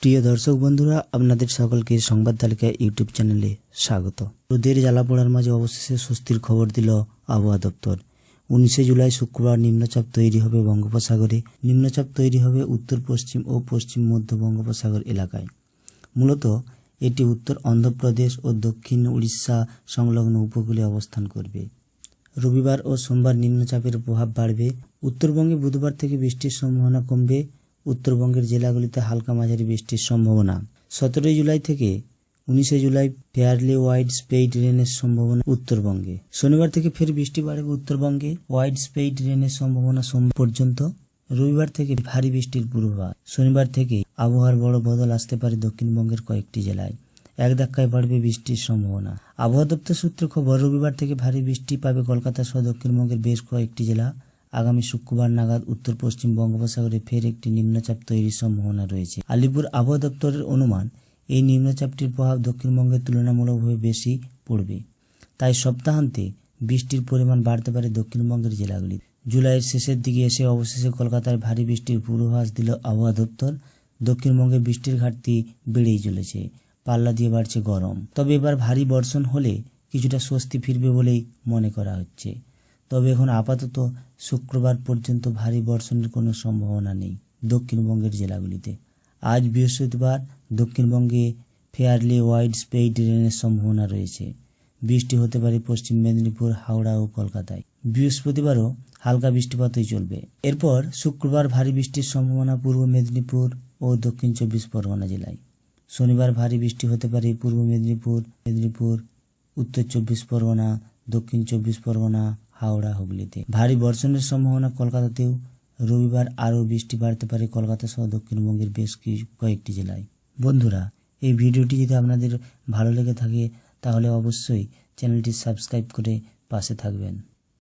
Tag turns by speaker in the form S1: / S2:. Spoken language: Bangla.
S1: প্রিয় দর্শক বন্ধুরা, আপনাদের সকলকে সংবাদ তালিকা ইউটিউব চ্যানেলে স্বাগত। রোদের জ্বালা পোড়ার মাঝে অবশেষে স্বস্তির খবর দিল আবহাওয়া দপ্তর। 19 জুলাই শুক্রবার নিম্নচাপ তৈরি হবে বঙ্গোপসাগরে। নিম্নচাপ তৈরি হবে উত্তর পশ্চিম ও পশ্চিম মধ্য বঙ্গোপসাগর এলাকায়। মূলত এটি উত্তর অন্ধ্রপ্রদেশ ও দক্ষিণ উড়িষ্যা সংলগ্ন উপকূলে অবস্থান করবে। রবিবার ও সোমবার নিম্নচাপের প্রভাব বাড়বে। উত্তরবঙ্গে বুধবার থেকে বৃষ্টির সম্ভাবনা কমবে। উত্তরবঙ্গের জেলাগুলিতে হালকা মাঝারি বৃষ্টির সম্ভাবনা। 17 জুলাই থেকে 19 জুলাই ফেয়ারলি ওয়াইড স্প্রেড রেনের সম্ভাবনা উত্তরবঙ্গে। শনিবার থেকে ফের বৃষ্টি বাড়বে উত্তরবঙ্গে। ওয়াইড স্প্রেড রেনের সম্ভাবনা সোমবার পর্যন্ত। রবিবার থেকে ভারী বৃষ্টির পূর্বাভাস। শনিবার থেকে আবহাওয়ার বড় বদল আসতে পারে দক্ষিণবঙ্গের কয়েকটি জেলায়। এক ধাক্কায় বাড়বে বৃষ্টির সম্ভাবনা। আবহাওয়া দপ্তর সূত্রে খবর, রবিবার থেকে ভারী বৃষ্টি পাবে কলকাতা সহ দক্ষিণবঙ্গের বেশ কয়েকটি জেলা। আগামী শুক্রবার নাগাদ উত্তর পশ্চিম বঙ্গোপসাগরে ফের একটি নিম্নচাপ তৈরির সম্ভাবনা রয়েছে। আলিপুর আবহাওয়া দপ্তরের অনুমান, এই নিম্নচাপটির প্রভাব দক্ষিণবঙ্গের তুলনামূলকভাবে বেশি পড়বে। তাই সপ্তাহান্তে বৃষ্টির পরিমাণ বাড়তে পারে দক্ষিণবঙ্গের জেলাগুলিতে। জুলাইয়ের শেষের দিকে এসে অবশেষে কলকাতায় ভারী বৃষ্টির পূর্বাভাস দিল আবহাওয়া দপ্তর। দক্ষিণবঙ্গে বৃষ্টির ঘাটতি বেড়েই চলেছে, পাল্লা দিয়ে বাড়ছে গরম। তবে এবার ভারী বর্ষণ হলে কিছুটা স্বস্তি ফিরবে বলেই মনে করা হচ্ছে। তবে এখন আপাতত শুক্রবার পর্যন্ত ভারী বর্ষণের কোনো সম্ভাবনা নেই দক্ষিণবঙ্গের জেলাগুলিতে। আজ বৃহস্পতিবার দক্ষিণবঙ্গে ফেয়ারলি ওয়াইড স্প্রেড রেনের সম্ভাবনা রয়েছে। বৃষ্টি হতে পারে পশ্চিম মেদিনীপুর, হাওড়া ও কলকাতায়। বৃহস্পতিবারও হালকা বৃষ্টিপাতই চলবে। এরপর শুক্রবার ভারী বৃষ্টির সম্ভাবনা পূর্ব মেদিনীপুর ও দক্ষিণ 24 পরগনা জেলায়। শনিবার ভারী বৃষ্টি হতে পারে পূর্ব মেদিনীপুর, উত্তর 24 পরগনা, দক্ষিণ 24 পরগনা, হাওড়া, হুগলিতে। ভারী বর্ষণের সম্ভাবনা কলকাতাতেও। রবিবার আরও বৃষ্টি বাড়তে পারে কলকাতা সহ দক্ষিণবঙ্গের বেশ কয়েকটি জেলায়। বন্ধুরা, এই ভিডিওটি যদি আপনাদের ভালো লেগে থাকে তাহলে অবশ্যই চ্যানেলটি সাবস্ক্রাইব করে পাশে থাকবেন।